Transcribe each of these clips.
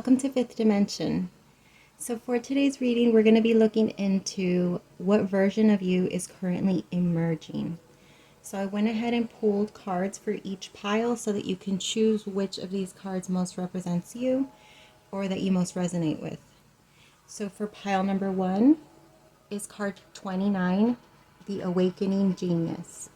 welcome to Fifth Dimension. So for today's reading, we're going to be looking into what version of you is currently emerging. So I went ahead and pulled cards for each pile so that you can choose which of these cards most represents you or that you most resonate with. So for pile number 1 is card 29, the Awakening Genius.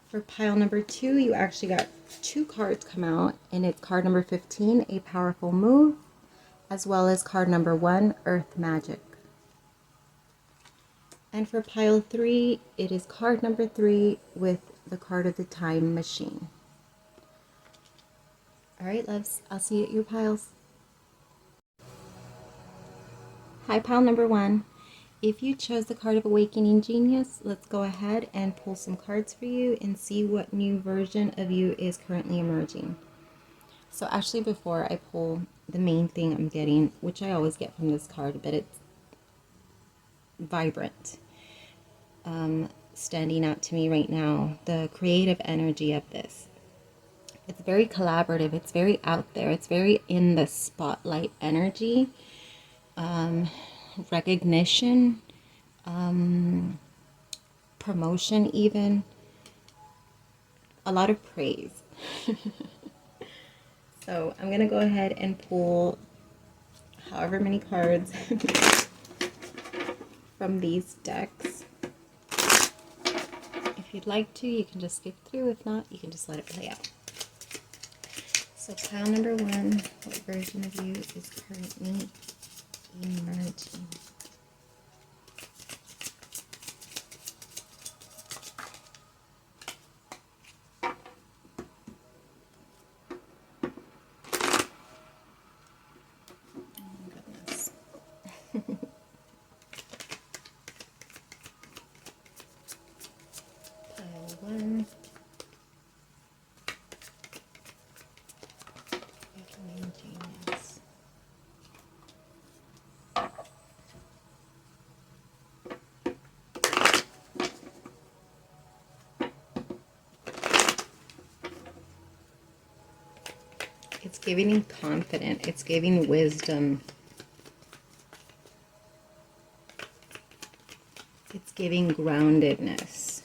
For pile number 2, you actually got 2 cards come out, and it's card number 15, A Powerful Move, as well as card number 1, Earth Magic. And for pile 3, it is card number 3 with the card of the Time Machine. Alright, loves, I'll see you at your piles. Hi, pile number 1. If you chose the card of Awakening Genius, let's go ahead and pull some cards for you and see what new version of you is currently emerging. So actually, before I pull the main thing I'm getting, which I always get from this card, but it's vibrant, standing out to me right now, the creative energy of this. It's very collaborative, it's very out there, it's very in the spotlight energy. Recognition, promotion, even a lot of praise. So I'm gonna go ahead and pull however many cards from these decks. If you'd like to, you can just skip through. If not, you can just let it play out. So pile number 1, what version of you is currently emerging? Pile 1. Awakening Genius. It's giving you confidence. It's giving wisdom. It's giving groundedness.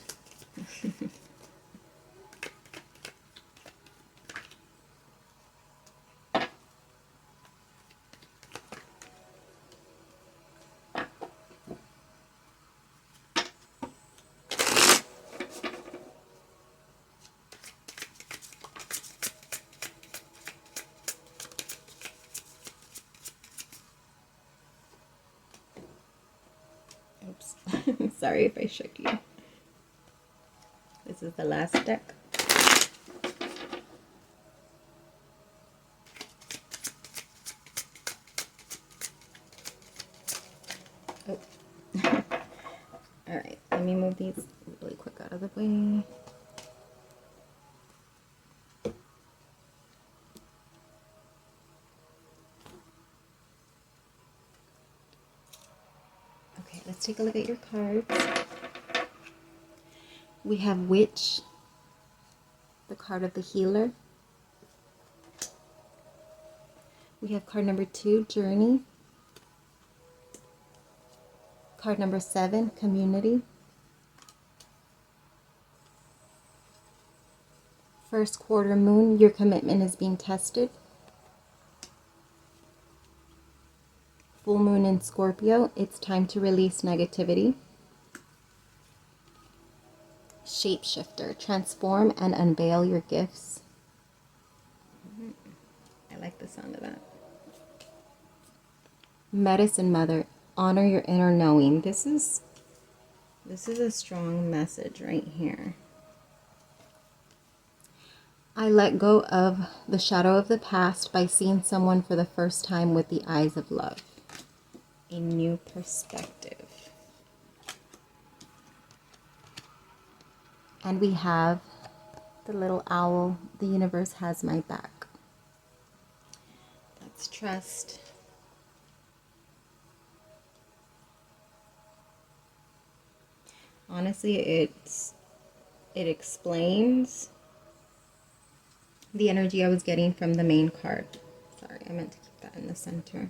Oops. Sorry if I shook you. This is the last deck. Oh. Alright, let me move these really quick out of the way. Okay, let's take a look at your cards. We have Witch, the card of the Healer. We have card number 2, Journey. Card number 7, Community. First quarter moon, your commitment is being tested. Full moon in Scorpio, it's time to release negativity. Shapeshifter, transform and unveil your gifts. I like the sound of that. Medicine Mother, honor your inner knowing. This is a strong message right here. I let go of the shadow of the past by seeing someone for the first time with the eyes of love. A new perspective. And we have the little owl, the universe has my back. That's trust. Honestly, it explains the energy I was getting from the main card. Sorry, I meant to keep that in the center.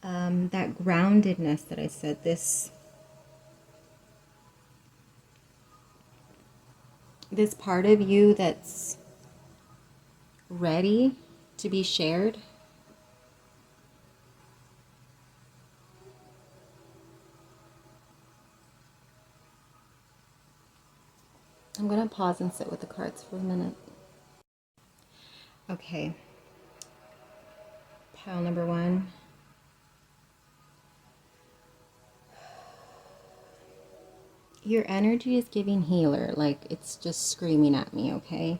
That groundedness that I said, this part of you that's ready to be shared. I'm going to pause and sit with the cards for a minute. Okay. Pile number 1. Your energy is giving healer, like it's just screaming at me, okay?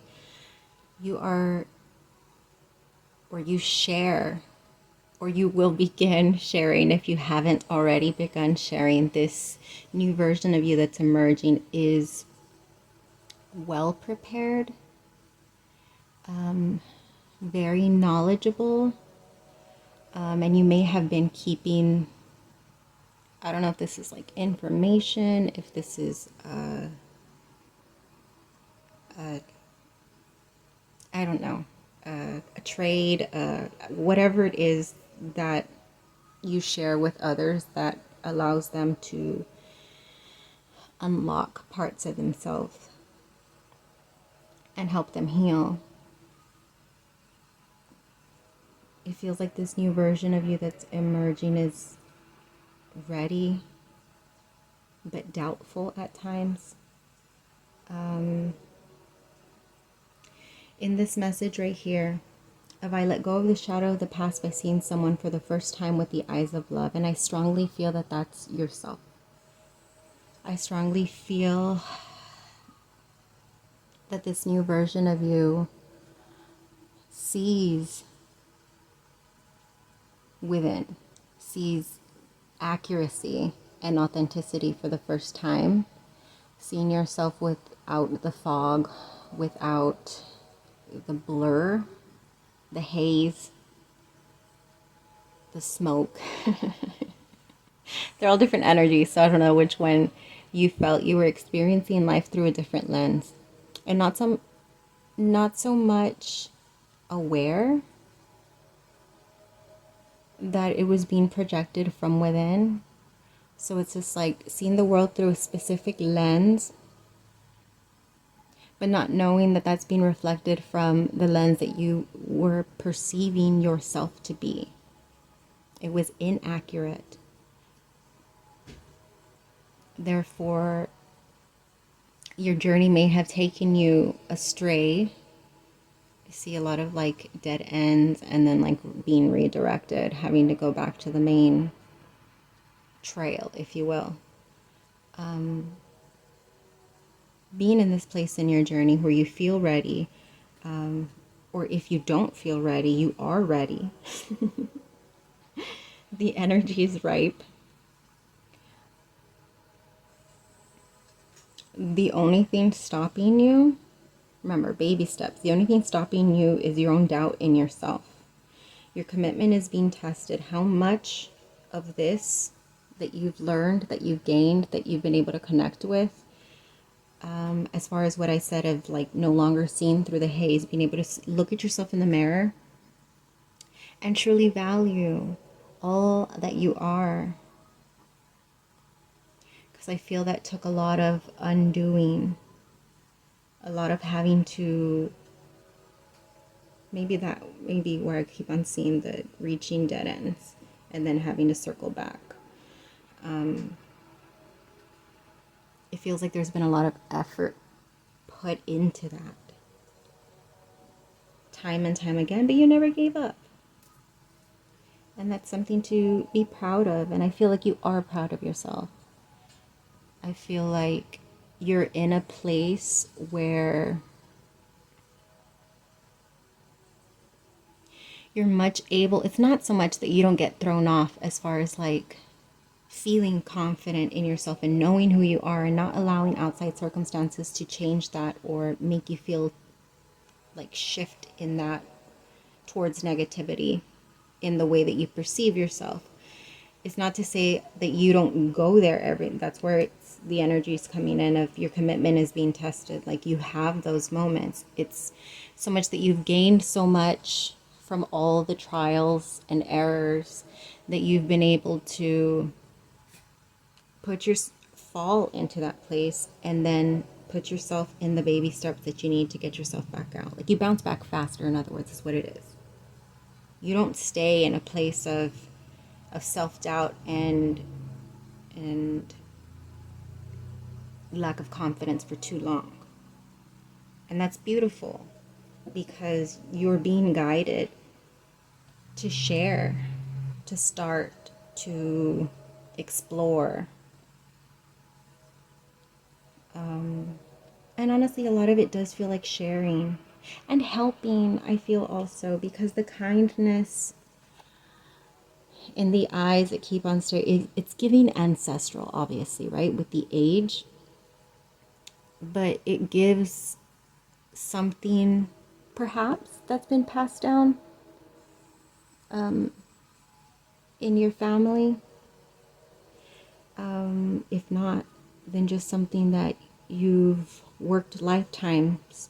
You are, or you share, or you will begin sharing, if you haven't already begun sharing, this new version of you that's emerging is well prepared, very knowledgeable, and you may have been keeping, I don't know if this is like information, if this is I don't know, a trade, whatever it is that you share with others that allows them to unlock parts of themselves and help them heal. It feels like this new version of you that's emerging is ready, but doubtful at times. In this message right here, if I let go of the shadow of the past by seeing someone for the first time with the eyes of love, and I strongly feel that that's yourself. I strongly feel that this new version of you sees within, sees accuracy and authenticity for the first time, seeing yourself without the fog, without the blur, the haze, the smoke. They're all different energies, so I don't know which one you felt. You were experiencing life through a different lens, and not so much aware that it was being projected from within. So it's just like seeing the world through a specific lens, but not knowing that that's being reflected from the lens that you were perceiving yourself to be. It was inaccurate. Therefore, your journey may have taken you astray. I see a lot of like dead ends and then like being redirected, having to go back to the main trail, if you will. Being in this place in your journey where you feel ready, or if you don't feel ready, you are ready. The energy is ripe. The only thing stopping you, remember, baby steps, the only thing stopping you is your own doubt in yourself. Your commitment is being tested. How much of this that you've learned, that you've gained, that you've been able to connect with, as far as what I said of like no longer seeing through the haze, being able to look at yourself in the mirror and truly value all that you are. Because I feel that took a lot of undoing, a lot of having to, maybe where I keep on seeing the reaching dead ends and then having to circle back. It feels like there's been a lot of effort put into that, time and time again, but you never gave up. And that's something to be proud of, and I feel like you are proud of yourself. I feel like you're in a place where you're much able, it's not so much that you don't get thrown off as far as like feeling confident in yourself and knowing who you are and not allowing outside circumstances to change that or make you feel like shift in that towards negativity in the way that you perceive yourself. It's not to say that you don't go there that's where it's the energy is coming in of your commitment is being tested. Like, you have those moments. It's so much that you've gained so much from all the trials and errors that you've been able to fall into that place and then put yourself in the baby steps that you need to get yourself back out. Like, you bounce back faster, in other words, is what it is. You don't stay in a place of self-doubt and lack of confidence for too long. And that's beautiful, because you're being guided to share, to start, to explore. And honestly, a lot of it does feel like sharing and helping, I feel also, because the kindness in the eyes that keep on staring, it's giving ancestral, obviously, right, with the age. But it gives something, perhaps, that's been passed down in your family. If not, then just something that you've worked lifetimes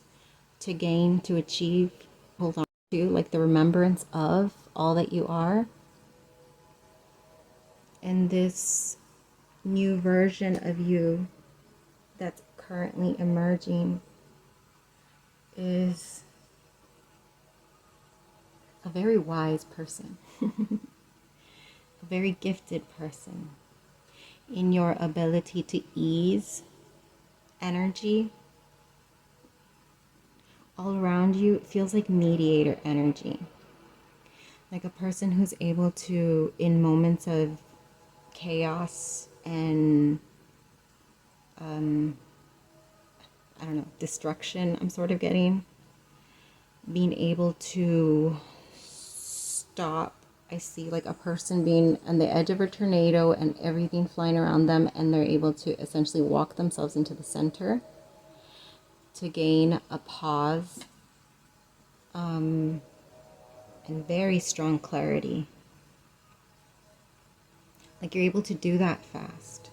to gain, to achieve, hold on to, like the remembrance of all that you are. And this new version of you that's currently emerging is a very wise person, a very gifted person in your ability to ease energy. All around you, it feels like mediator energy. Like a person who's able to, in moments of chaos and, I don't know, destruction, I'm sort of getting, being able to stop. I see like a person being on the edge of a tornado and everything flying around them, and they're able to essentially walk themselves into the center to gain a pause, and very strong clarity. Like, you're able to do that fast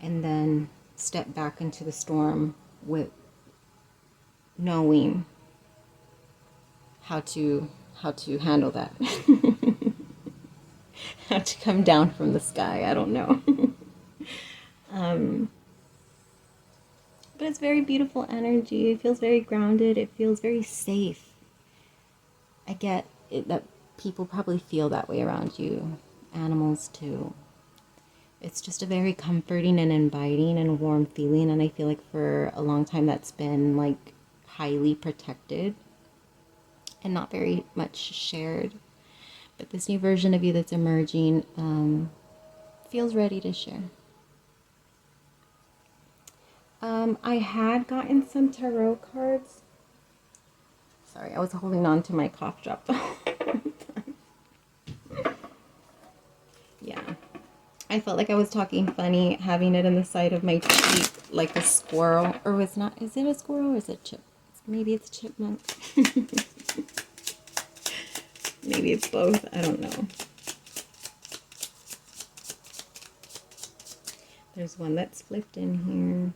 and then step back into the storm with knowing how to handle that. How to come down from the sky, I don't know. But it's very beautiful energy. It feels very grounded. It feels very safe. I get it, that people probably feel that way around you. Animals too. It's just a very comforting and inviting and warm feeling. And I feel like for a long time that's been like highly protected and not very much shared. But this new version of you that's emerging feels ready to share. I had gotten some tarot cards. Sorry, I was holding on to my cough drop the whole time. Yeah. I felt like I was talking funny, having it in the side of my cheek like a squirrel. Or is it a squirrel or is it chip? Maybe it's chipmunk. Maybe it's both. I don't know. There's one that's flipped in here.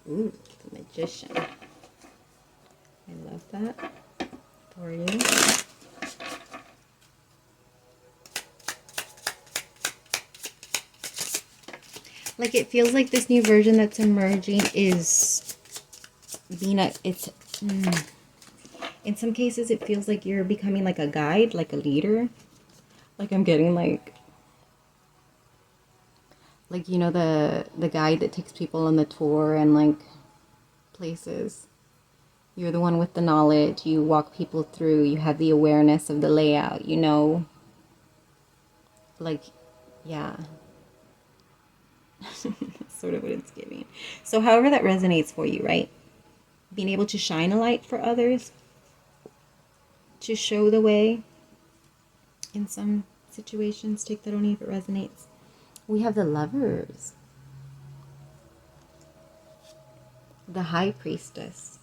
Ooh, the Magician. I love that for you. Like, it feels like this new version that's emerging is being in some cases it feels like you're becoming like a guide, like a leader. Like, I'm getting like you know, the guide that takes people on the tour and like places. You're the one with the knowledge. You walk people through. You have the awareness of the layout, you know. Like, yeah. That's sort of what it's giving. So however that resonates for you, right? Being able to shine a light for others, to show the way in some situations. Take that only if it resonates. We have the Lovers. The High Priestess.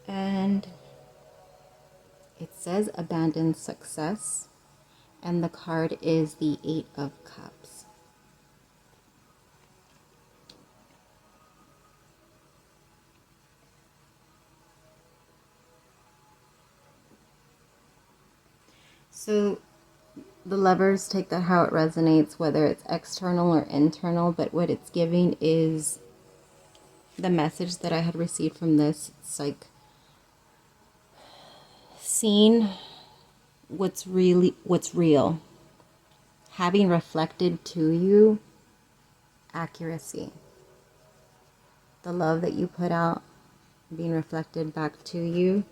And it says abandon success And the card is the Eight of Cups. So the Lovers, take that how it resonates, whether it's external or internal, but what it's giving is the message that I had received from this. It's like seeing what's real, having reflected to you accuracy, the love that you put out being reflected back to you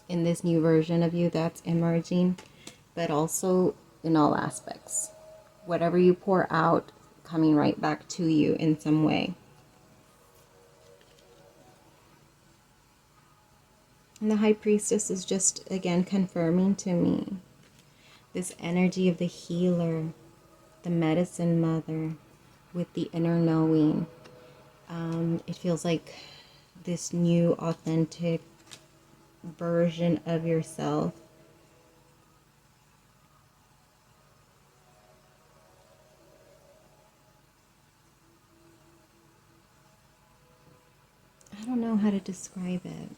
in this new version of you that's emerging, but also in all aspects, whatever you pour out coming right back to you in some way. And the High Priestess is just again confirming to me this energy of the healer, the medicine mother with the inner knowing. It feels like this new authentic version of yourself. I don't know how to describe it,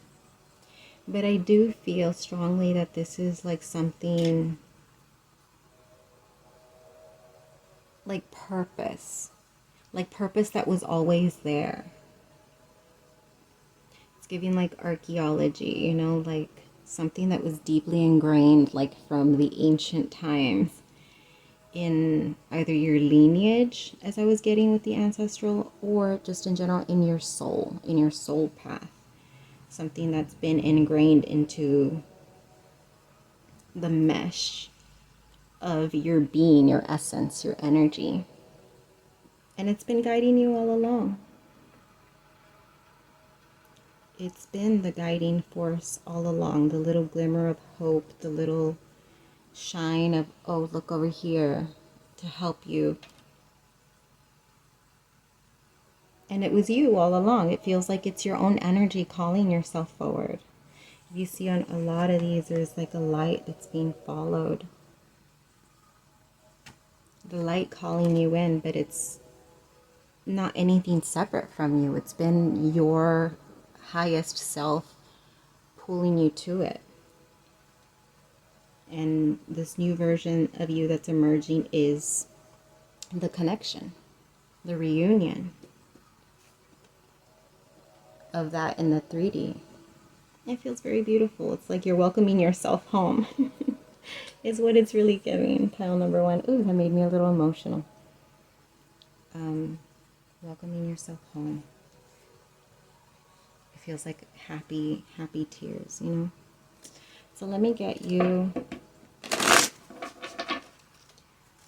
but I do feel strongly that this is like something like purpose that was always there. It's giving like archaeology, you know, like something that was deeply ingrained, like from the ancient times in either your lineage, as I was getting with the ancestral, or just in general in your soul path. Something that's been ingrained into the mesh of your being, your essence, your energy. And it's been guiding you all along. It's been the guiding force all along, the little glimmer of hope, the little shine of, oh, look over here to help you. And it was you all along. It feels like it's your own energy calling yourself forward. You see on a lot of these, there's like a light that's being followed. The light calling you in, but it's not anything separate from you. It's been your highest self pulling you to it. And this new version of you that's emerging is the connection, the reunion of that in the 3D. It feels very beautiful. It's like you're welcoming yourself home. Is what it's really giving. Pile number 1. Ooh, that made me a little emotional. Welcoming yourself home. It feels like happy tears, you know? So let me get you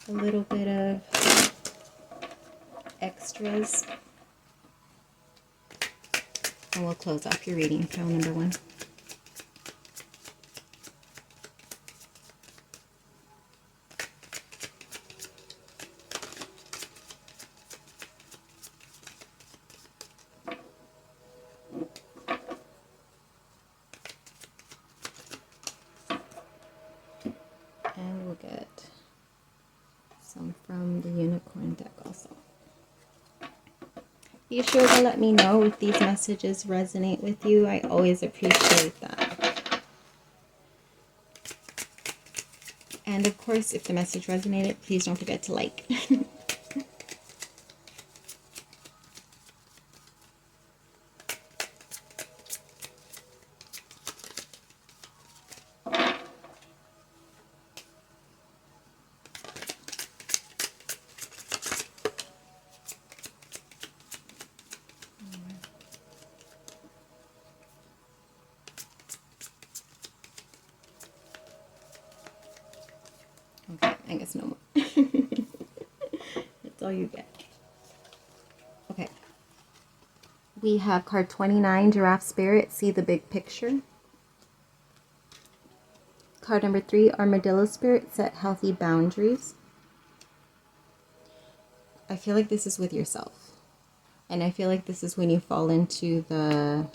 a little bit of extras. And we'll close off your reading, pile number 1. And we'll get some from the unicorn deck also. Be sure to let me know if these messages resonate with you. I always appreciate that. And of course, if the message resonated, please don't forget to like. Okay, I guess no more. That's all you get. Okay. We have card 29, Giraffe Spirit, See the Big Picture. Card number 3, Armadillo Spirit, Set Healthy Boundaries. I feel like this is with yourself. And I feel like this is when you fall into the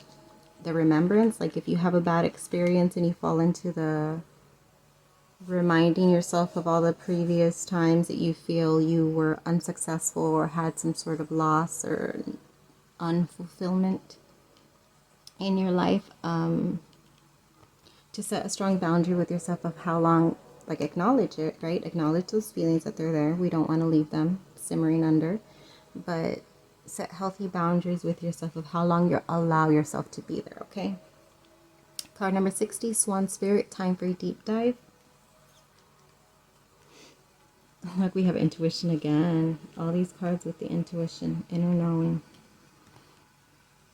remembrance. Like if you have a bad experience and you fall into the reminding yourself of all the previous times that you feel you were unsuccessful or had some sort of loss or unfulfillment in your life. To set a strong boundary with yourself of how long, like acknowledge it, right? Acknowledge those feelings that they're there. We don't want to leave them simmering under, but set healthy boundaries with yourself of how long you allow yourself to be there, okay? Card number 60, Swan Spirit, time for a deep dive. Look, we have intuition again. All these cards with the intuition, inner knowing.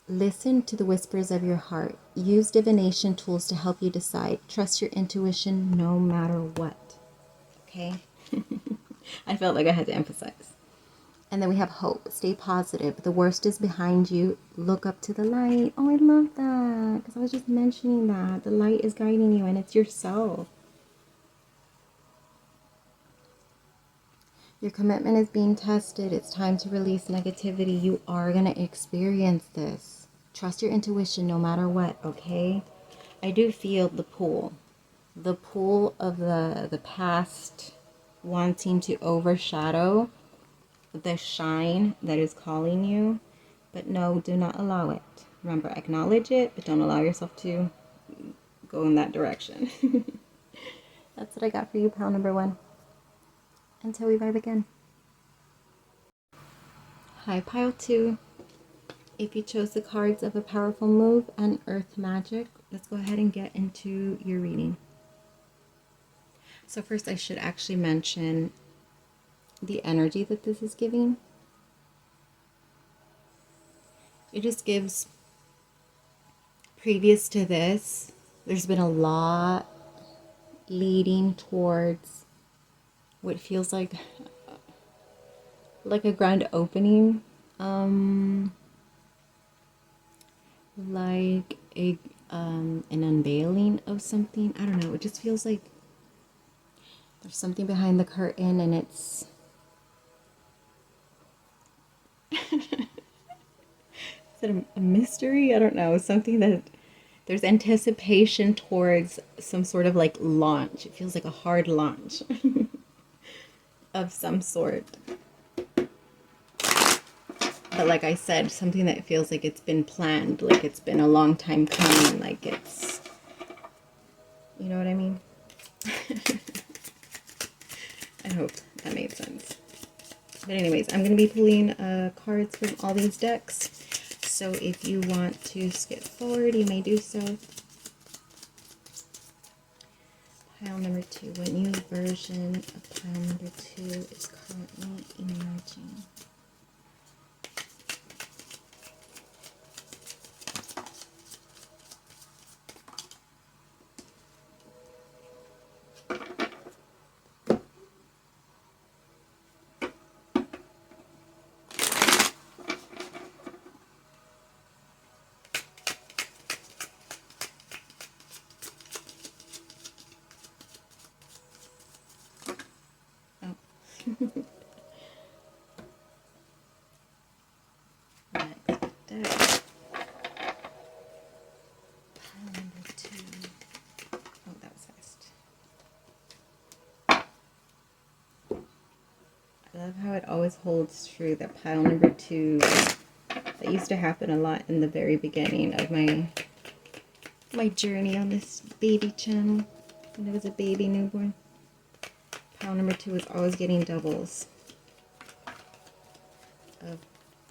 Listen to the whispers of your heart. Use divination tools to help you decide. Trust your intuition no matter what. Okay? I felt like I had to emphasize. And then we have hope. Stay positive. The worst is behind you. Look up to the light. Oh, I love that. Because I was just mentioning that. The light is guiding you and it's yourself. Your commitment is being tested. It's time to release negativity. You are going to experience this. Trust your intuition no matter what, okay? I do feel the pull. The pull of the past wanting to overshadow the shine that is calling you. But no, do not allow it. Remember, acknowledge it, but don't allow yourself to go in that direction. That's what I got for you, pile number 1. Until we vibe again. Hi, pile 2. If you chose the cards of a powerful move and earth magic, let's go ahead and get into your reading. So first I should actually mention the energy that this is giving. It just gives, previous to this, there's been a lot leading towards what feels like a grand opening. Like an unveiling of something. I don't know. It just feels like there's something behind the curtain and it's is it a mystery? I don't know. Something that there's anticipation towards some sort of like launch. It feels like a hard launch of some sort. But like I said, something that feels like it's been planned, like it's been a long time coming, like it's, you know what I mean? I hope that made sense. But anyways, I'm going to be pulling cards from all these decks. So if you want to skip forward, you may do so. Pile number 2. What new version of pile number 2 is currently emerging? I love how it always holds true that pile number 2, that used to happen a lot in the very beginning of my journey on this baby channel when I was a baby newborn. Pile number 2 is always getting doubles of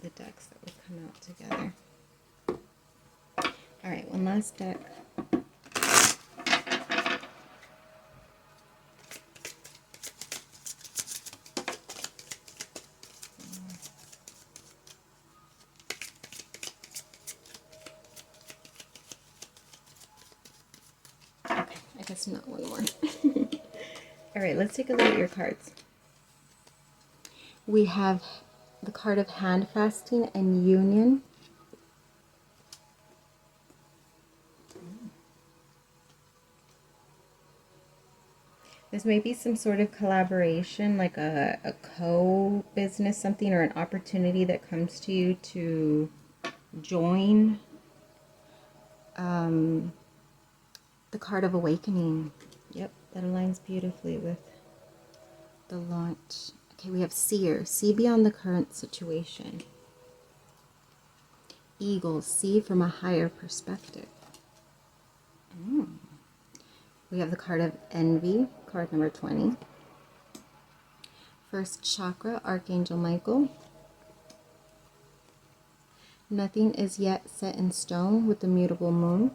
the decks that would come out together. Alright, one last deck. I guess not one more. Alright, let's take a look at your cards. We have the card of hand fasting and union. This may be some sort of collaboration, like a co-business, something, or an opportunity that comes to you to join. The card of awakening. Yep, that aligns beautifully with the launch. Okay, we have seer, see beyond the current situation. Eagle, see from a higher perspective. We have the card of envy, card number 20. First chakra, Archangel Michael. Nothing is yet set in stone with the mutable moon.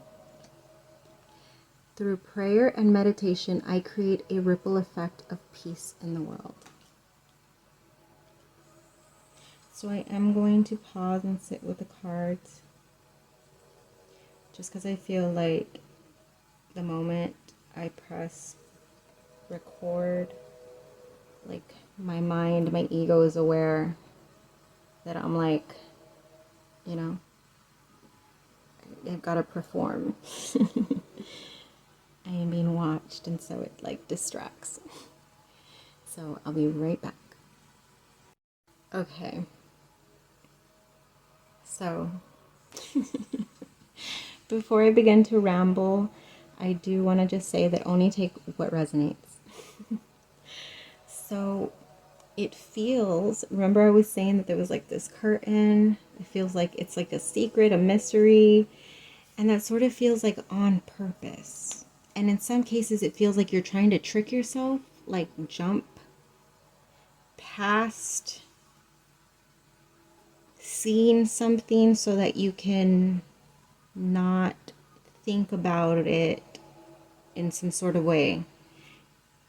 Through prayer and meditation, I create a ripple effect of peace in the world. So I am going to pause and sit with the cards, just because I feel like the moment I press record, like my mind, my ego is aware that I'm like, you know, I've got to perform. I am being watched, and so it like distracts. So I'll be right back. Okay. So before I begin to ramble, I do want to just say that only take what resonates. So it feels, remember I was saying that there was like this curtain. It feels like it's like a secret, a mystery. And that sort of feels like on purpose. And in some cases, it feels like you're trying to trick yourself, like jump past seeing something so that you can not think about it in some sort of way.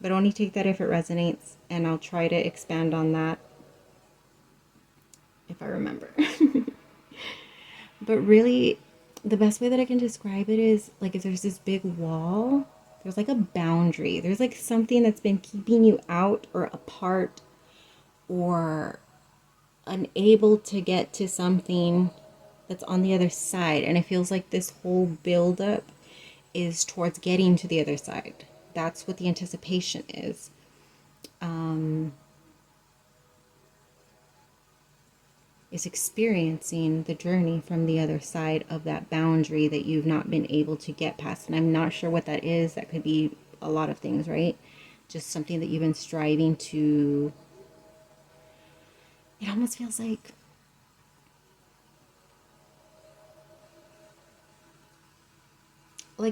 But only take that if it resonates, and I'll try to expand on that if I remember. But really, the best way that I can describe it is like if there's this big wall, there's like a boundary. There's like something that's been keeping you out or apart or unable to get to something that's on the other side. And it feels like this whole buildup is towards getting to the other side. That's what the anticipation is. Is experiencing the journey from the other side of that boundary that you've not been able to get past. And I'm not sure what that is. That could be a lot of things, right? Just something that you've been striving to. It almost feels like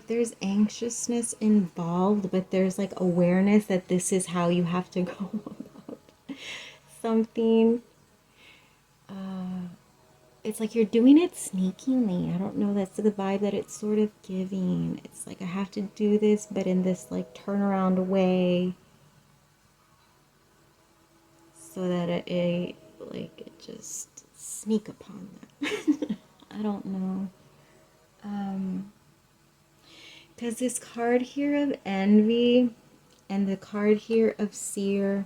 there's anxiousness involved, but there's like awareness that this is how you have to go about something. It's like you're doing it sneakily. I don't know. That's the vibe that it's sort of giving. It's like I have to do this, but in this like turnaround way, so that it like it just sneak upon that. I don't know. Because this card here of envy and the card here of seer,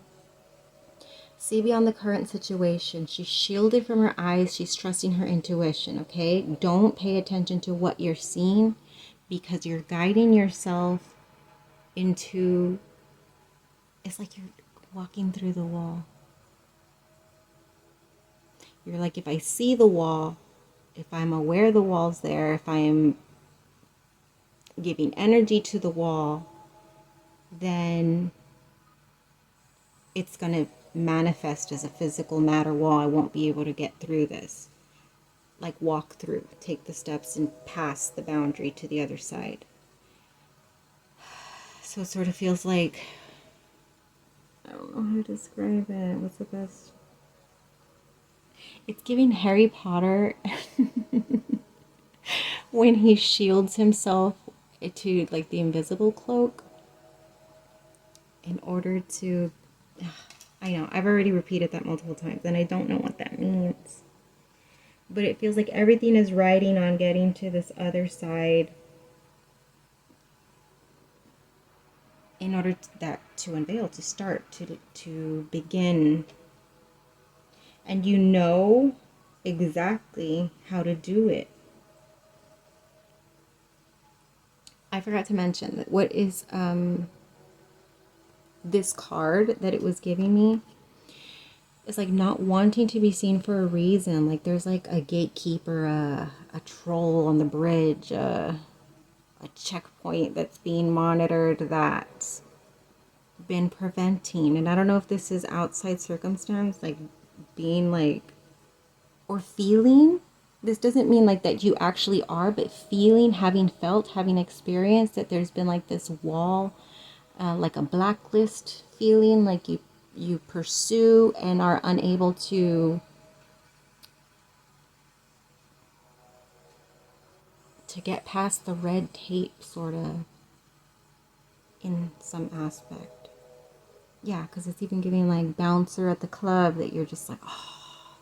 see beyond the current situation. She's shielded from her eyes. She's trusting her intuition, okay? Don't pay attention to what you're seeing because you're guiding yourself into, it's like you're walking through the wall. You're like, if I see the wall, if I'm aware the wall's there, if I am giving energy to the wall, then it's going to manifest as a physical matter wall. I won't be able to get through this. Like walk through, take the steps and pass the boundary to the other side. So it sort of feels like, I don't know how to describe it. What's the best? It's giving Harry Potter when he shields himself to like the invisible cloak in order to, I know, I've already repeated that multiple times and I don't know what that means. But it feels like everything is riding on getting to this other side in order to unveil, to start, to begin. And you know exactly how to do it. I forgot to mention that what is this card that it was giving me is like not wanting to be seen for a reason. Like there's like a gatekeeper, a troll on the bridge, a checkpoint that's being monitored, that's been preventing. And I don't know if this is outside circumstance, like being like, or feeling. This doesn't mean like that you actually are, but feeling, having felt, having experienced that there's been like this wall, like a blacklist feeling, like you pursue and are unable to get past the red tape, sort of, in some aspect. Yeah, because it's even giving like bouncer at the club, that you're just like, oh,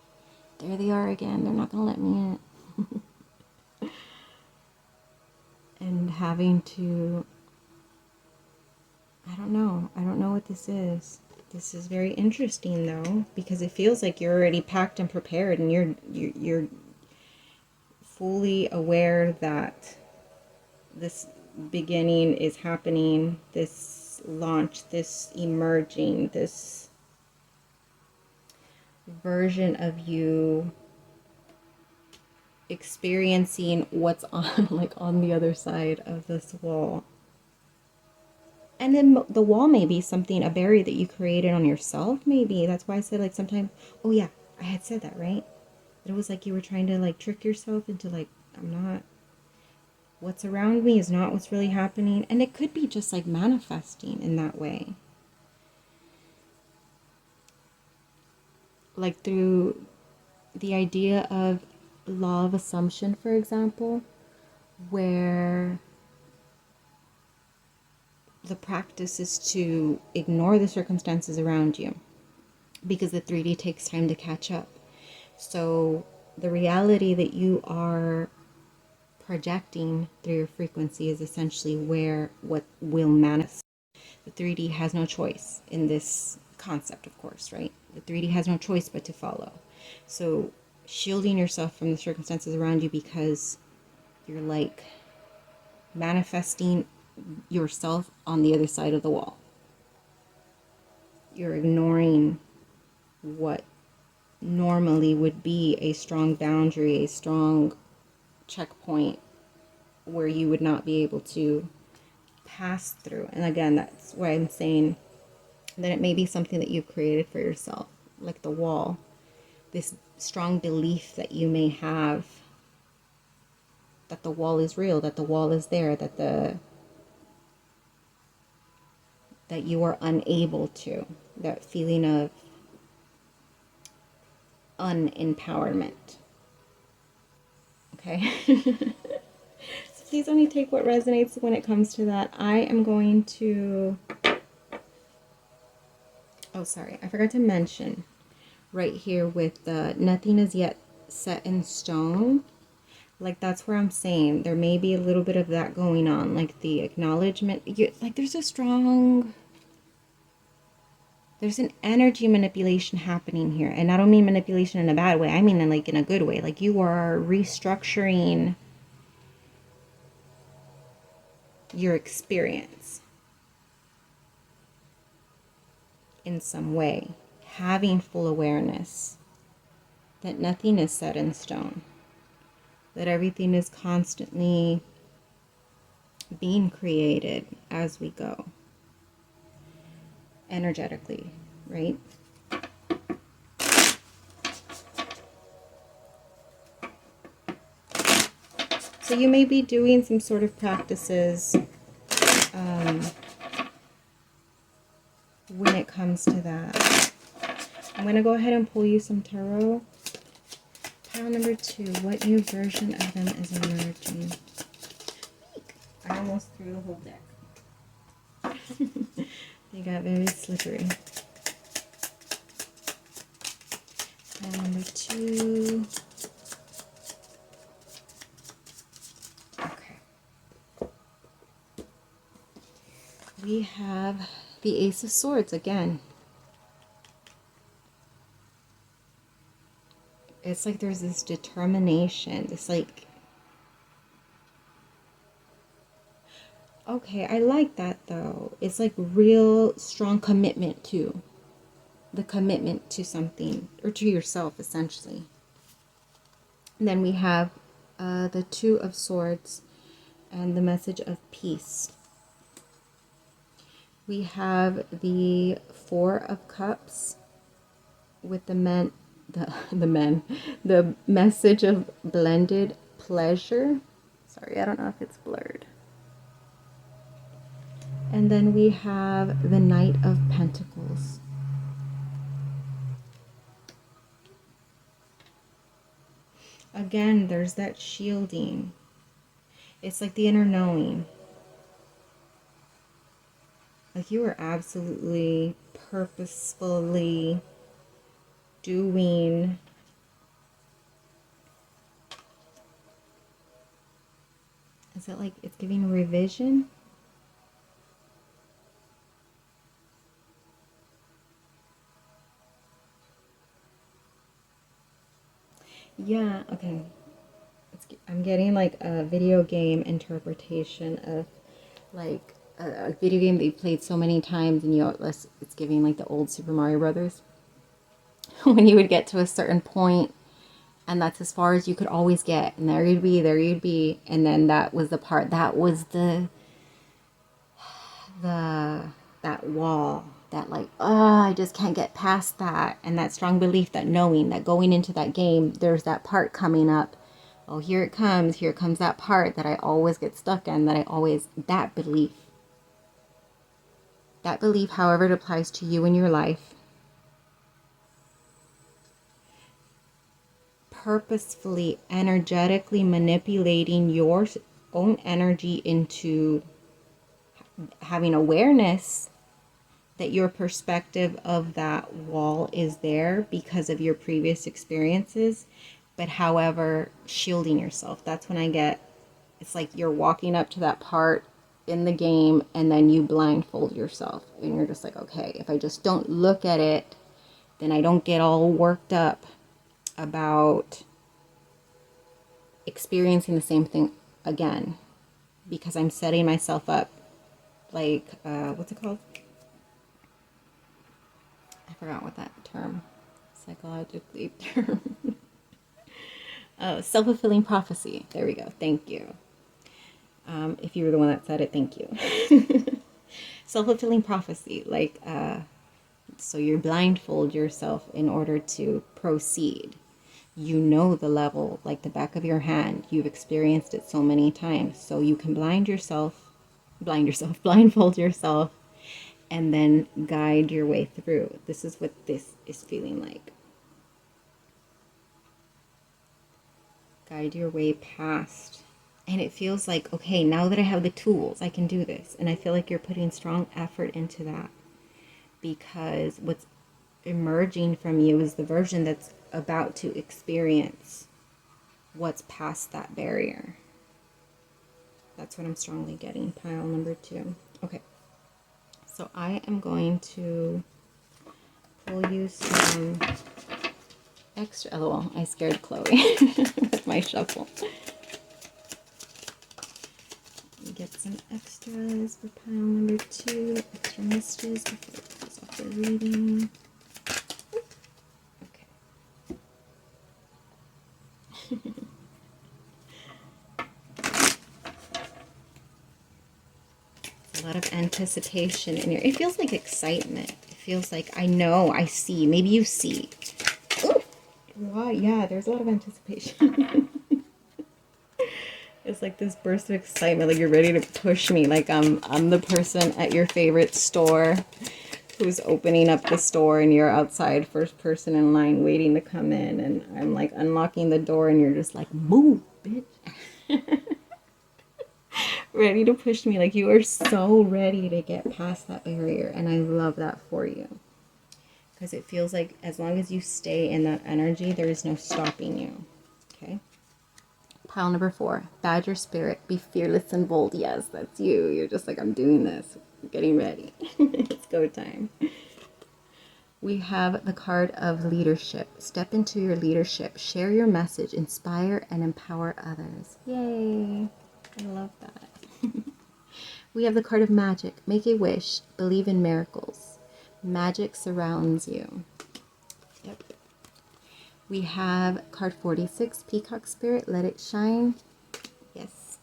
there they are again, they're not gonna let me in. And having to, I don't know what this is. This is very interesting though, because it feels like you're already packed and prepared, and you're fully aware that this beginning is happening, this launch, this emerging, this version of you experiencing what's on, like, on the other side of this wall. And then the wall may be something, a barrier that you created on yourself, maybe. That's why I said, like, sometimes, oh yeah, I had said that, right? It was like you were trying to, like, trick yourself into, like, I'm not, what's around me is not what's really happening. And it could be just, like, manifesting in that way. Like, through the idea of law of assumption, for example, where the practice is to ignore the circumstances around you, because the 3D takes time to catch up. So the reality that you are projecting through your frequency is essentially where what will manifest. The 3D has no choice in this concept, of course, right? The 3D has no choice but to follow. So shielding yourself from the circumstances around you because you're like manifesting yourself on the other side of the wall. You're ignoring what normally would be a strong boundary, a strong checkpoint where you would not be able to pass through. And again, that's why I'm saying that it may be something that you've created for yourself, like the wall, this strong belief that you may have that the wall is real, that the wall is there, that you are unable to, that feeling of unempowerment. Okay? So please only take what resonates when it comes to that. I am going to, oh sorry, I forgot to mention right here with the nothing is yet set in stone. Like, that's where I'm saying there may be a little bit of that going on, like the acknowledgement. Like, there's an energy manipulation happening here. And I don't mean manipulation in a bad way. I mean in, like, in a good way. Like, you are restructuring your experience in some way, having full awareness that nothing is set in stone, that everything is constantly being created as we go, energetically, right? So you may be doing some sort of practices when it comes to that. I'm going to go ahead and pull you some tarot. Pile number 2, what new version of them is emerging? I almost threw the whole deck. They got very slippery. Pile number 2. Okay. We have the Ace of Swords again. It's like there's this determination, this like, okay, I like that though. It's like real strong commitment to, the commitment to something, or to yourself essentially. And then we have the Two of Swords, and the message of peace. We have the Four of Cups with the the message of blended pleasure. Sorry, I don't know if it's blurred. And then we have the Knight of Pentacles. Again, there's that shielding. It's like the inner knowing. Like you are absolutely purposefully doing is it like it's giving a revision? Yeah, okay. I'm getting like a video game interpretation of like a video game that you played so many times, and it's giving like the old Super Mario Brothers. When you would get to a certain point, and that's as far as you could always get, and there you'd be, and then that was the part, that was that wall that like, I just can't get past that. And that strong belief, that knowing that going into that game, there's that part coming up. Oh, here comes that part that I always get stuck in, that belief, however it applies to you in your life, purposefully, energetically manipulating your own energy into having awareness that your perspective of that wall is there because of your previous experiences, but however, shielding yourself. That's when I get, it's like you're walking up to that part in the game and then you blindfold yourself and you're just like, okay, if I just don't look at it, then I don't get all worked up about experiencing the same thing again, because I'm setting myself up like, what's it called? I forgot what that term, psychologically term. Oh, self-fulfilling prophecy. There we go. Thank you. If you were the one that said it, thank you. Self-fulfilling prophecy. Like, so you blindfold yourself in order to proceed. You know the level like the back of your hand. You've experienced it so many times. So you can blindfold yourself, and then guide your way through. This is what this is feeling like. Guide your way past. And it feels like, okay, now that I have the tools, I can do this. And I feel like you're putting strong effort into that, because what's emerging from you is the version that's about to experience what's past that barrier. That's what I'm strongly getting. Pile number 2. Okay. So I am going to pull you some extra. LOL, I scared Chloe with my shuffle. Get some extras for pile number 2. Extra messages before it goes off the reading. Okay. A lot of anticipation in here. It feels like excitement. It feels like I know, I see. Maybe you see. Ooh, wow, yeah, there's a lot of anticipation. It's like this burst of excitement, like you're ready to push me. Like I'm the person at your favorite store who's opening up the store, and you're outside, first person in line, waiting to come in, and I'm like unlocking the door, and you're just like, move, bitch. Ready to push me. Like you are so ready to get past that barrier, and I love that for you, because it feels like as long as you stay in that energy, there is no stopping you. Okay. Pile number 4, Badger Spirit, be fearless and bold. Yes, that's you. You're just like, I'm doing this, I'm getting ready. It's go time. We have the card of leadership. Step into your leadership, share your message, inspire and empower others. Yay, I love that. We have the card of magic. Make a wish, believe in miracles. Magic surrounds you. Yep. We have card 46, Peacock Spirit, let it shine. Yes.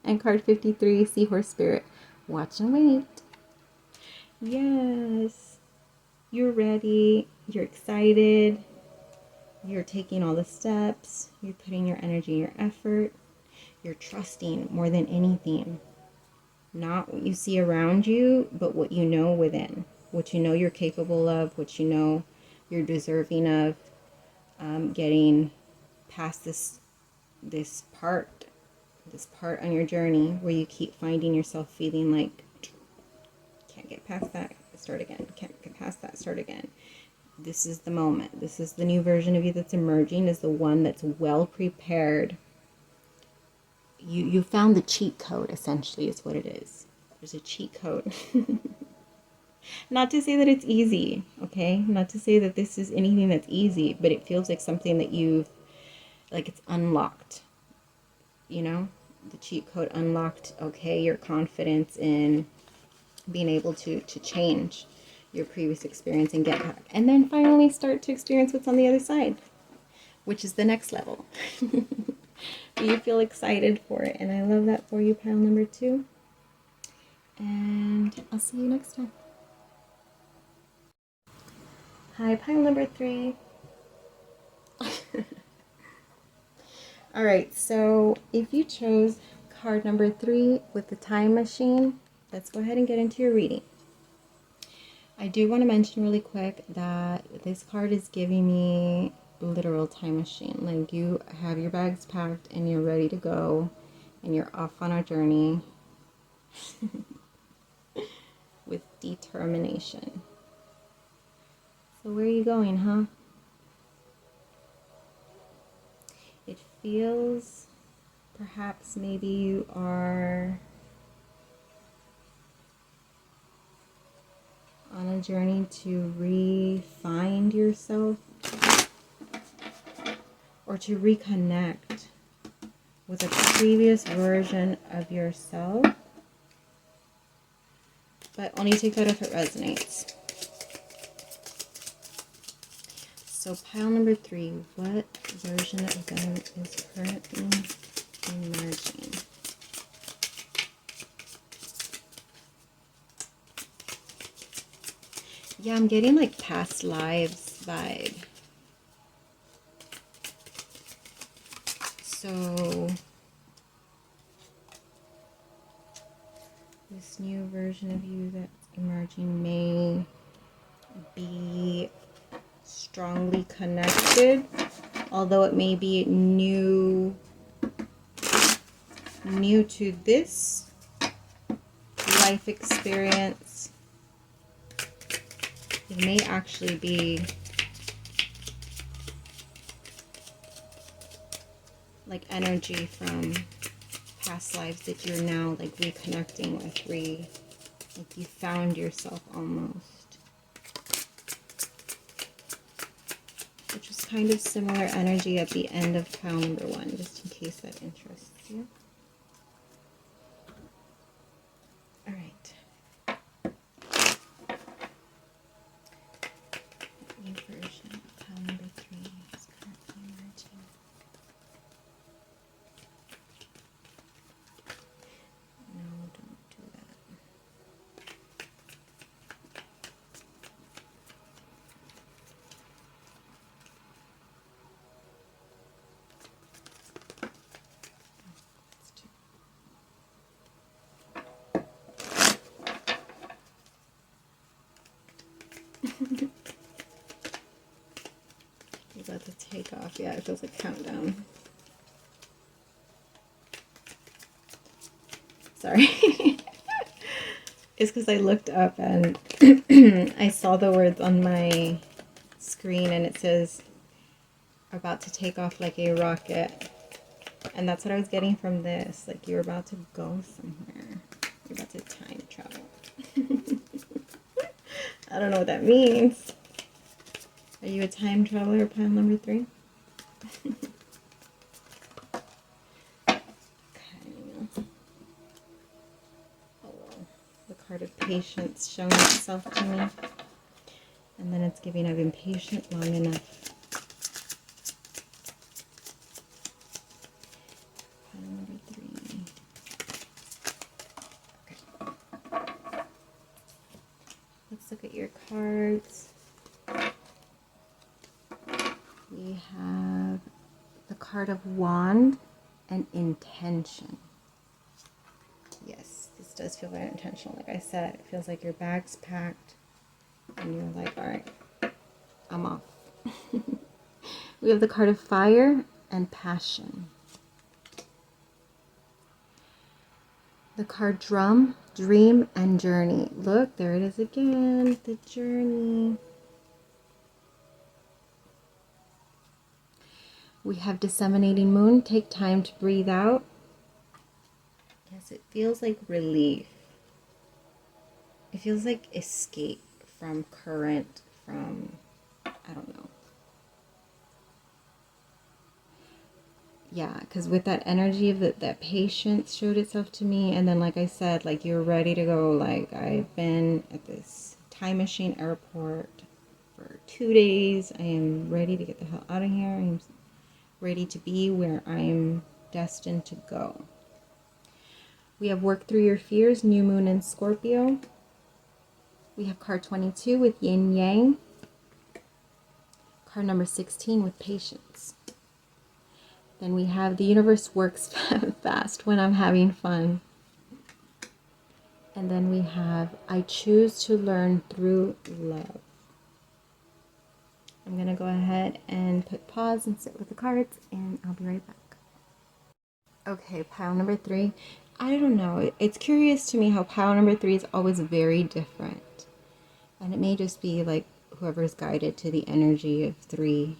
And card 53, Seahorse Spirit. Watch and wait. Yes. You're ready. You're excited. You're taking all the steps. You're putting your energy, your effort. You're trusting more than anything. Not what you see around you, but what you know within. What you know you're capable of. What you know you're deserving of. Getting past this part on your journey where you keep finding yourself feeling like, can't get past that, start again. Can't get past that, start again. This is the moment. This is the new version of you that's emerging, is the one that's well prepared. You found the cheat code, essentially, is what it is. There's a cheat code. Not to say that it's easy, okay? Not to say that this is anything that's easy, but it feels like something that you've, like it's unlocked. You know? The cheat code unlocked, okay, your confidence in being able to change your previous experience and get back. And then finally start to experience what's on the other side, which is the next level. You feel excited for it, and I love that for you, pile number 2. And I'll see you next time. Hi, pile number 3. All right, so if you chose card number 3 with the time machine, let's go ahead and get into your reading. I do want to mention really quick that this card is giving me literal time machine. Like, you have your bags packed and you're ready to go and you're off on a journey with determination. So where are you going, huh? It feels perhaps maybe you are on a journey to re-find yourself or to reconnect with a previous version of yourself, but only take that if it resonates. So pile number 3, what version of them is currently emerging? Yeah, I'm getting like past lives vibe. So this new version of you that's emerging may be strongly connected, although it may be new to this life experience. It may actually be like energy from past lives that you're now like reconnecting with, like you found yourself almost. Which is kind of similar energy at the end of pile number 1, just in case that interests you. All right. New version of pile number 3 is currently emerging. No, don't do that. We're about to take off. Yeah, it feels like countdown. Sorry. It's because I looked up and I saw the words on my screen and it says about to take off like a rocket. And that's what I was getting from this. Like you're about to go somewhere. You're about to time travel. I don't know what that means. Are you a time traveler, pile number 3? Okay. Oh, the card of patience showing itself to me. And then it's giving I've been patient long enough. Pile number 3. look at your cards. We have the card of Wand and Intention. Yes, this does feel very intentional. Like I said, it feels like your bag's packed and you're like, all right, I'm off. We have the card of Fire and Passion. The card Drum, Dream, and Journey. Look, there it is again, the journey. We have Disseminating Moon, take time to breathe out. Yes, it feels like relief. It feels like escape from current, from, I don't know. Yeah, because with that energy of that patience showed itself to me. And then, like I said, like you're ready to go. Like I've been at this time machine airport for 2 days. I am ready to get the hell out of here. I'm ready to be where I'm destined to go. We have Work Through Your Fears, New Moon in Scorpio. We have card 22 with Yin Yang. Card number 16 with Patience. Then we have The Universe Works Fast When I'm Having Fun. And then we have I Choose to Learn Through Love. I'm going to go ahead and put pause and sit with the cards, and I'll be right back. Okay, pile number 3. I don't know. It's curious to me how pile number 3 is always very different. And it may just be like whoever's guided to the energy of 3.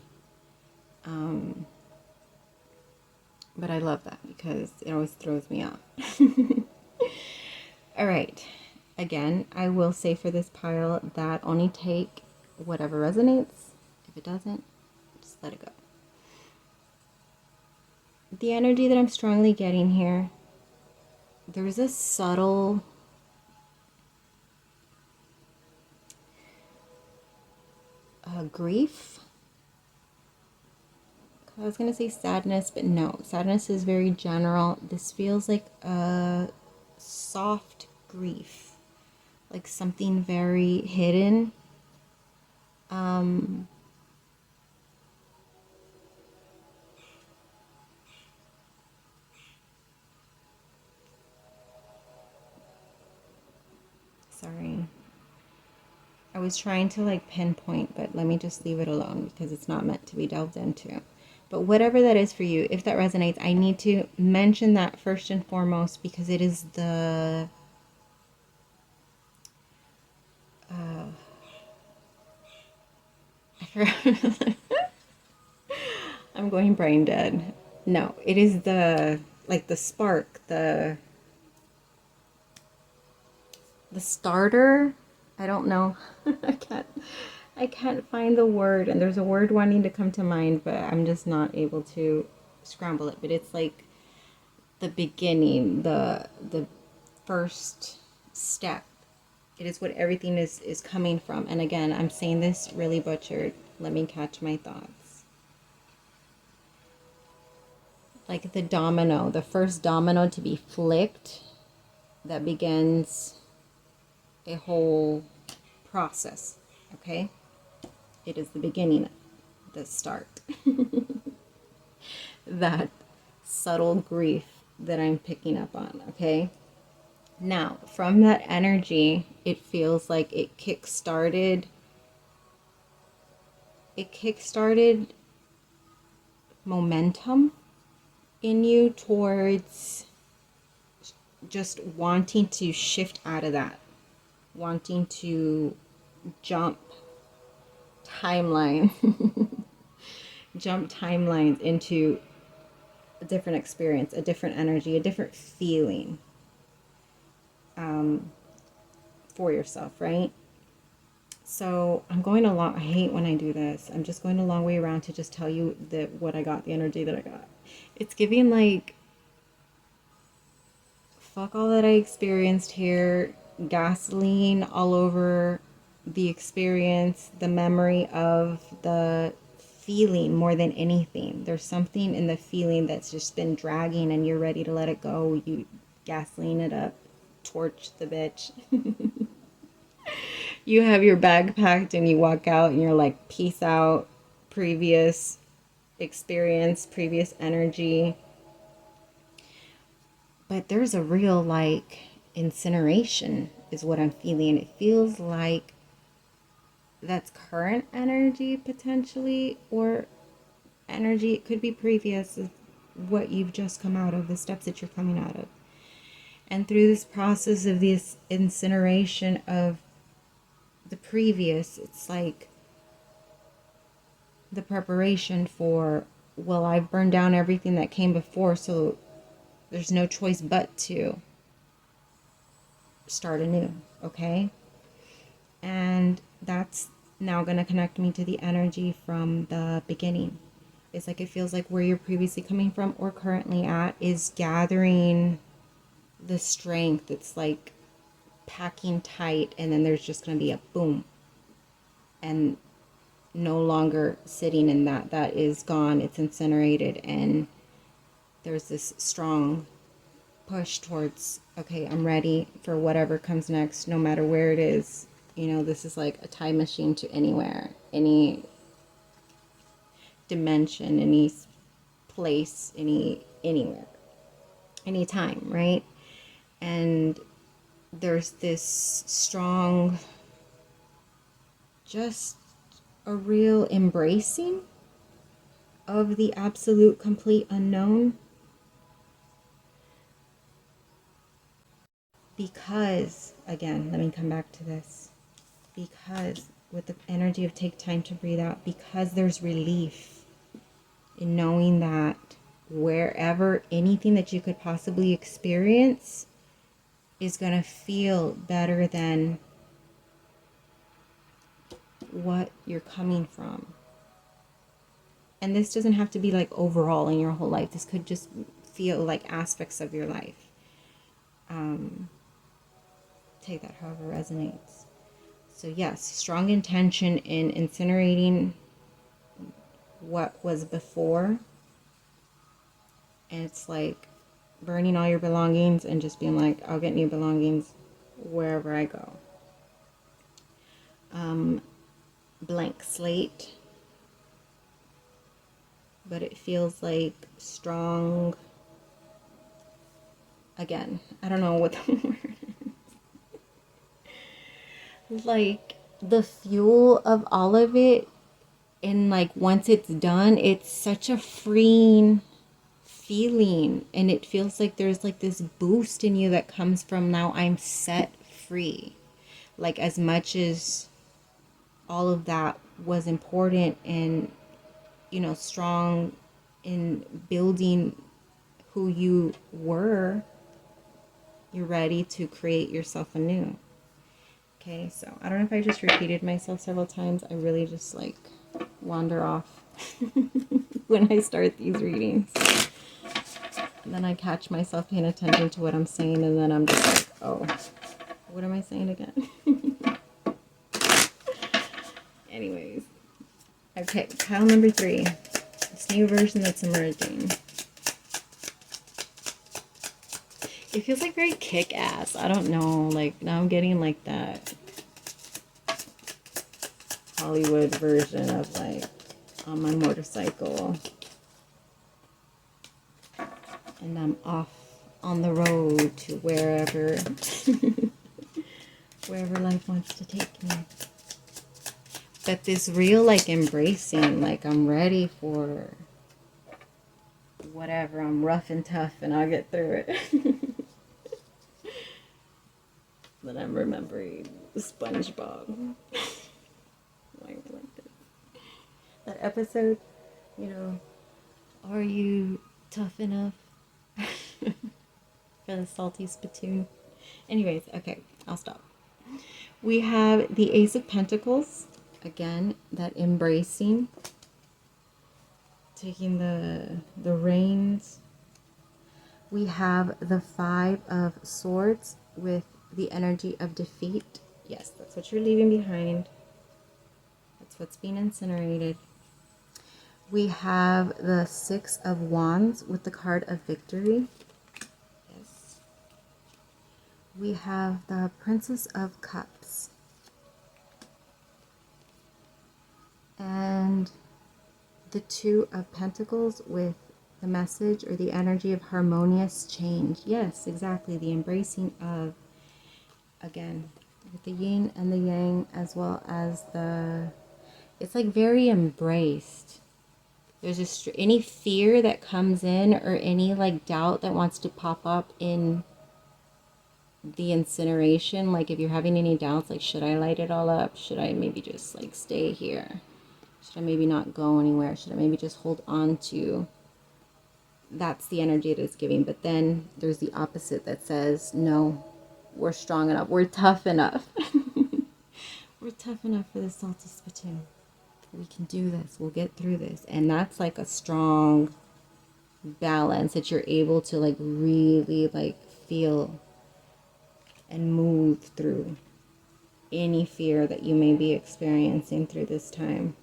But I love that because it always throws me off. All right. Again, I will say for this pile that only take whatever resonates. If it doesn't, just let it go. The energy that I'm strongly getting here, there's a subtle grief. I was going to say sadness, but no. Sadness is very general. This feels like a soft grief. Like something very hidden. Sorry. I was trying to like pinpoint, but let me just leave it alone because it's not meant to be delved into. But whatever that is for you, if that resonates, I need to mention that first and foremost because it is the I forgot. I'm going brain dead. No, it is the like the spark, the starter. I don't know. I can't find the word, and there's a word wanting to come to mind, but I'm just not able to scramble it. But it's like the beginning, the first step. It is what everything is coming from. And again, I'm saying this really butchered. Let me catch my thoughts. Like the domino, the first domino to be flicked, that begins a whole process, okay? It is the beginning, the start. That subtle grief that I'm picking up on, okay? Now, from that energy, it feels like it kick-started momentum in you towards just wanting to shift out of that, wanting to jump timelines into a different experience, a different energy, a different feeling for yourself, right? So I'm going a long, I hate when I do this. I'm just going a long way around to just tell you what I got, the energy that I got. It's giving like, fuck all that I experienced here, gasoline all over the experience, the memory of the feeling more than anything. There's something in the feeling that's just been dragging and you're ready to let it go. You gasoline it up, torch the bitch. You have your bag packed and you walk out and you're like, peace out, previous experience, previous energy. But there's a real like incineration is what I'm feeling. It feels like that's current energy potentially, or energy, it could be previous, what you've just come out of, the steps that you're coming out of. And through this process of this incineration of the previous, it's like the preparation for, well, I've burned down everything that came before, so there's no choice but to start anew, okay? And that's now going to connect me to the energy from the beginning. It's like it feels like where you're previously coming from or currently at is gathering the strength. It's like packing tight, and then there's just going to be a boom. And no longer sitting in that. That is gone. It's incinerated. And there's this strong push towards, okay, I'm ready for whatever comes next, no matter where it is. You know, this is like a time machine to anywhere, any dimension, any place, anywhere, anytime, right? And there's this strong, just a real embracing of the absolute complete unknown. Because, again, let me come back to this. Because with the energy of take time to breathe out, because there's relief in knowing that wherever anything that you could possibly experience is going to feel better than what you're coming from. And this doesn't have to be like overall in your whole life. This could just feel like aspects of your life. Take that however resonates. So yes, strong intention in incinerating what was before. And it's like burning all your belongings and just being like, I'll get new belongings wherever I go. Blank slate. But it feels like strong. Again, I don't know what the word is. Like the fuel of all of it. And like once it's done, it's such a freeing feeling, and it feels like there's like this boost in you that comes from, now I'm set free. Like as much as all of that was important and, you know, strong in building who you were, you're ready to create yourself anew. Okay, so I don't know if I just repeated myself several times. I really just like wander off when I start these readings. And then I catch myself paying attention to what I'm saying, and then I'm just like, oh, what am I saying again? Anyways. Okay, pile number 3. This new version that's emerging. It feels like very kick-ass. I don't know. Like, now I'm getting like that Hollywood version of like on my motorcycle. And I'm off on the road to wherever, wherever life wants to take me. But this real like embracing, like I'm ready for whatever. I'm rough and tough and I'll get through it. Then I'm remembering SpongeBob. Why am I like this? That episode, you know, are you tough enough? For the salty spittoon. Anyways, okay, I'll stop. We have the Ace of Pentacles. Again, that embracing. Taking the reins. We have the 5 of Swords with the energy of defeat. Yes, that's what you're leaving behind. That's what's being incinerated. We have the 6 of Wands with the card of victory. Yes. We have the Princess of Cups. And the Two of Pentacles with the message or the energy of harmonious change. Yes, exactly. The embracing of, again, with the yin and the yang, as well as the, it's like very embraced. There's just any fear that comes in or any like doubt that wants to pop up in the incineration. Like if you're having any doubts, like, should I light it all up? Should I maybe just like stay here? Should I maybe not go anywhere? Should I maybe just hold on to? That's the energy it is giving. But then there's the opposite that says, no, we're strong enough. We're tough enough. We're tough enough for the salty spittoon. We can do this. We'll get through this. And that's like a strong balance that you're able to like really like feel and move through any fear that you may be experiencing through this time.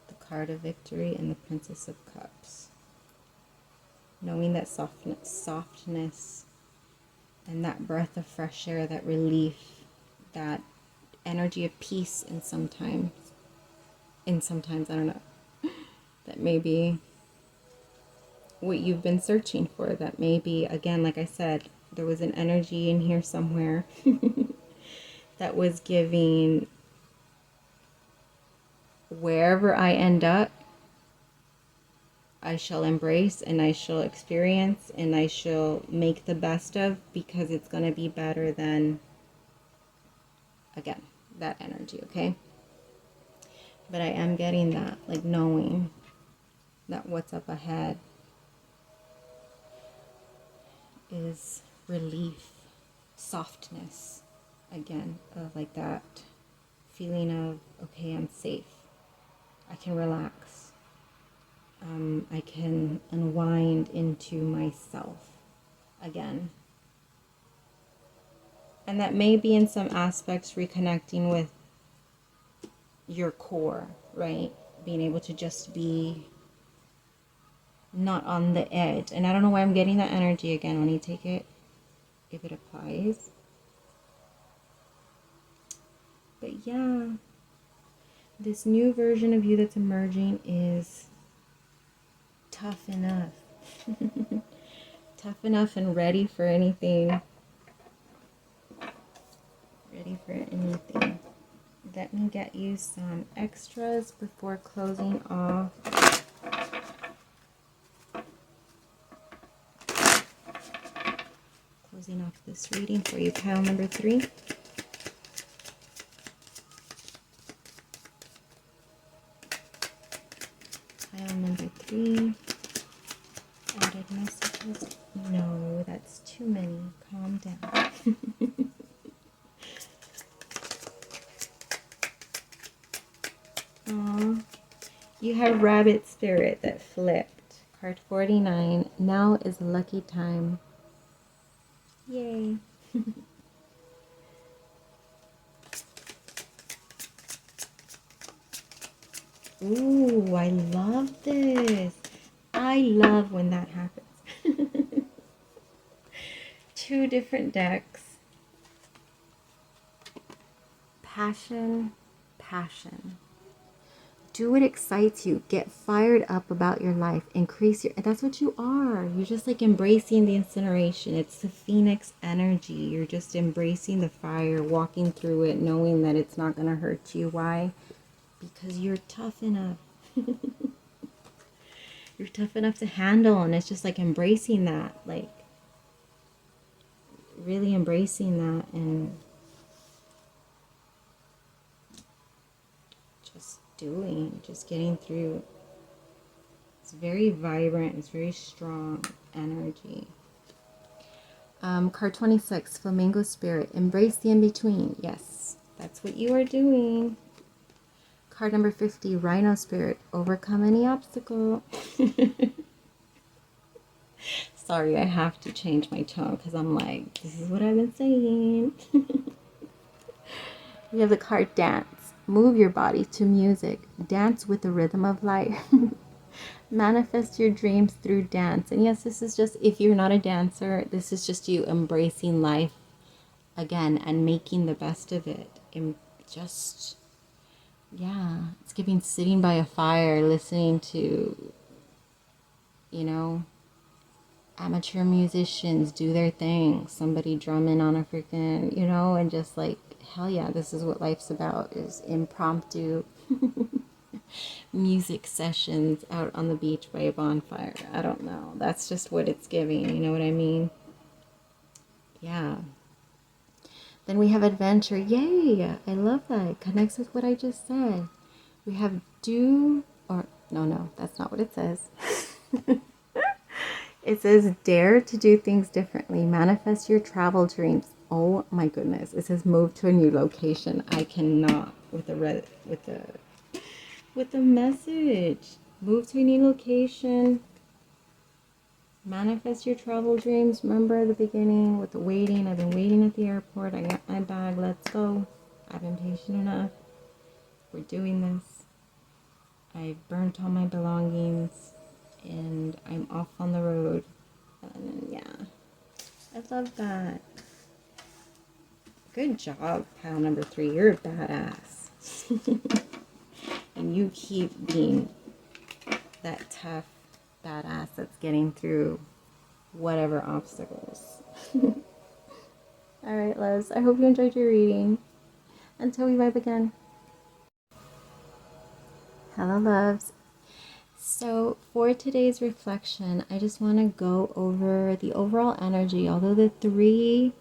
The card of victory and the Princess of Cups. Knowing that softness and that breath of fresh air, that relief, that energy of peace, and sometimes I don't know, that may be what you've been searching for. That may be, again, like I said, there was an energy in here somewhere that was giving, wherever I end up, I shall embrace and I shall experience and I shall make the best of, because it's going to be better than, again, that energy, okay? But I am getting that, like knowing that what's up ahead is relief, softness, again, of like that feeling of, okay, I'm safe. I can relax. I can unwind into myself again. And that may be in some aspects reconnecting with your core, right? Being able to just be not on the edge. And I don't know why I'm getting that energy again when you take it, if it applies. But yeah, this new version of you that's emerging is tough enough. Tough enough and ready for anything. Ready for anything. Let me get you some extras before closing off. Closing off this reading for you, pile number 3. Pile number 3. Added messages. No, that's too many. Calm down. Aw. You have Rabbit Spirit that flipped. Card 49. Now is a lucky time. Yay. Ooh, I love this. I love when that happens. 2 different decks. Passion, passion. Do what excites you. Get fired up about your life. Increase your... That's what you are. You're just like embracing the incineration. It's the Phoenix energy. You're just embracing the fire, walking through it, knowing that it's not going to hurt you. Why? Because you're tough enough. You're tough enough to handle. And it's just like embracing that. Like, really embracing that and just getting through. It's very vibrant. It's very strong energy. Card 26, Flamingo Spirit. Embrace the in-between. Yes, that's what you are doing. Card number 50, Rhino Spirit. Overcome any obstacle. Sorry, I have to change my tone because I'm like, this is what I've been saying. We have the card Dance. Move your body to music. Dance with the rhythm of life. Manifest your dreams through dance. And yes, this is just, if you're not a dancer, this is just you embracing life again, and making the best of it. And just, yeah, it's giving sitting by a fire, listening to, you know, amateur musicians do their thing, somebody drumming on a freaking, and just like, hell yeah, this is what life's about, is impromptu music sessions out on the beach by a bonfire. I don't know. That's just what it's giving, you know what I mean? Yeah. Then we have adventure. Yay! I love that. It connects with what I just said. We have do, or no, that's not what it says. It says dare to do things differently. Manifest your travel dreams. Oh my goodness. It says move to a new location. I cannot with the message. Move to a new location. Manifest your travel dreams. Remember at the beginning with the waiting. I've been waiting at the airport. I got my bag. Let's go. I've been patient enough. We're doing this. I've burnt all my belongings and I'm off on the road. And yeah, I love that. Good job, pile number 3. You're a badass. And you keep being that tough badass that's getting through whatever obstacles. All right, loves. I hope you enjoyed your reading. Until we vibe again. Hello, loves. So for today's reflection, I just want to go over the overall energy. Although the 3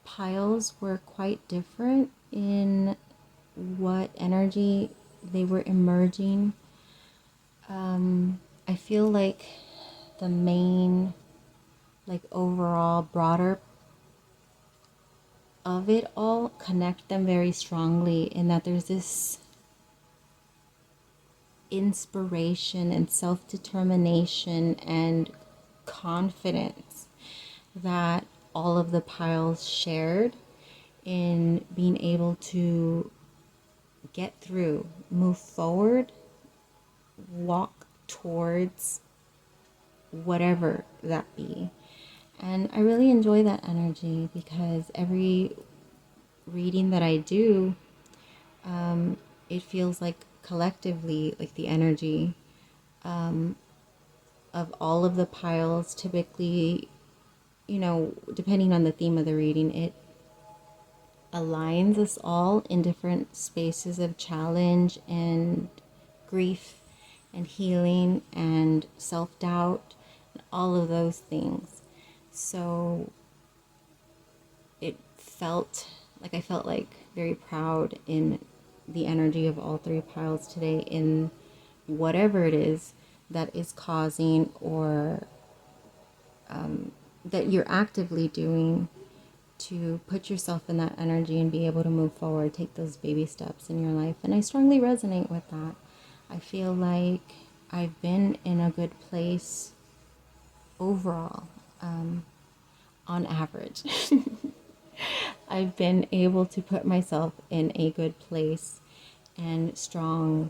piles were quite different in what energy they were emerging, I feel like the main, like overall broader of it all connect them very strongly, in that there's this inspiration and self-determination and confidence that all of the piles shared in being able to get through, move forward, walk towards whatever that be. And I really enjoy that energy, because every reading that I do, it feels like collectively, like the energy of all of the piles typically, depending on the theme of the reading, it aligns us all in different spaces of challenge and grief and healing and self-doubt and all of those things. So I felt like very proud in the energy of all 3 piles today, in whatever it is that is causing, or that you're actively doing to put yourself in that energy and be able to move forward, take those baby steps in your life. And I strongly resonate with that. I feel like I've been in a good place overall, on average. I've been able to put myself in a good place and strong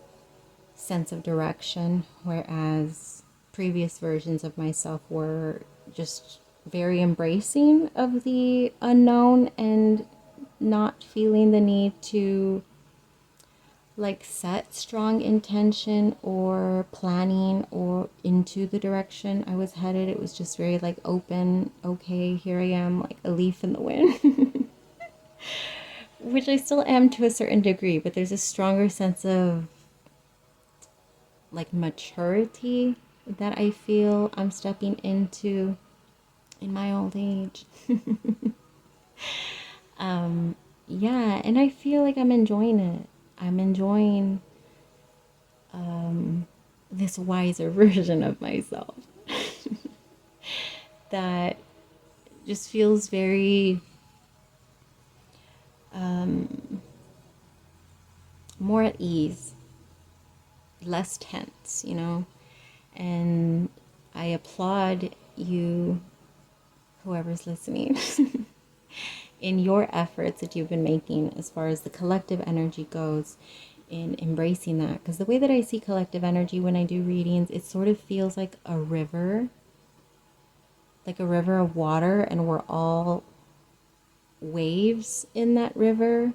sense of direction, whereas previous versions of myself were just very embracing of the unknown and not feeling the need to like set strong intention or planning or into the direction I was headed. It was just very like open, okay, here I am, like a leaf in the wind. Which I still am to a certain degree, but there's a stronger sense of like maturity that I feel I'm stepping into in my old age. Yeah, and I feel like I'm enjoying it. I'm enjoying this wiser version of myself that just feels very more at ease, less tense, And I applaud you, whoever's listening, in your efforts that you've been making as far as the collective energy goes, in embracing that. Because the way that I see collective energy when I do readings, it sort of feels like a river of water, and we're all waves in that river,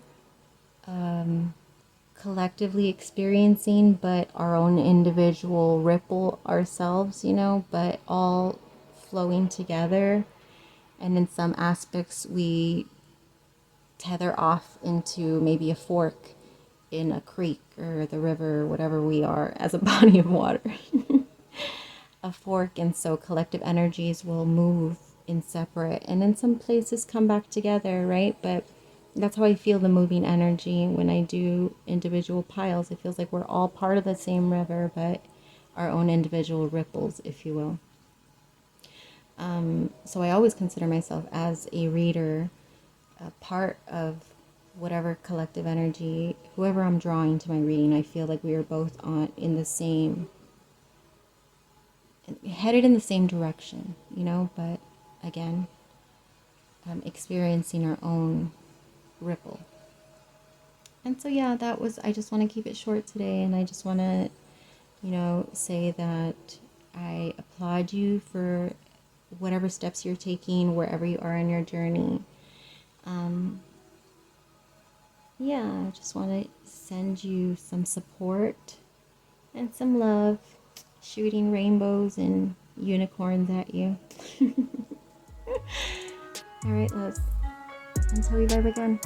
collectively experiencing, but our own individual ripple ourselves, but all flowing together. And in some aspects, we tether off into maybe a fork in a creek or the river, or whatever we are as a body of water. A fork, and so collective energies will move in separate and in some places come back together, right? But that's how I feel the moving energy when I do individual piles. It feels like we're all part of the same river, but our own individual ripples, if you will. So I always consider myself as a reader, a part of whatever collective energy, whoever I'm drawing to my reading. I feel like we are both in the same, headed in the same direction, but again, experiencing our own ripple. And so, yeah, I just want to keep it short today, and I just want to, say that I applaud you for whatever steps you're taking, wherever you are in your journey. Yeah, I just want to send you some support and some love, shooting rainbows and unicorns at you. All right, loves. Until we vibe again.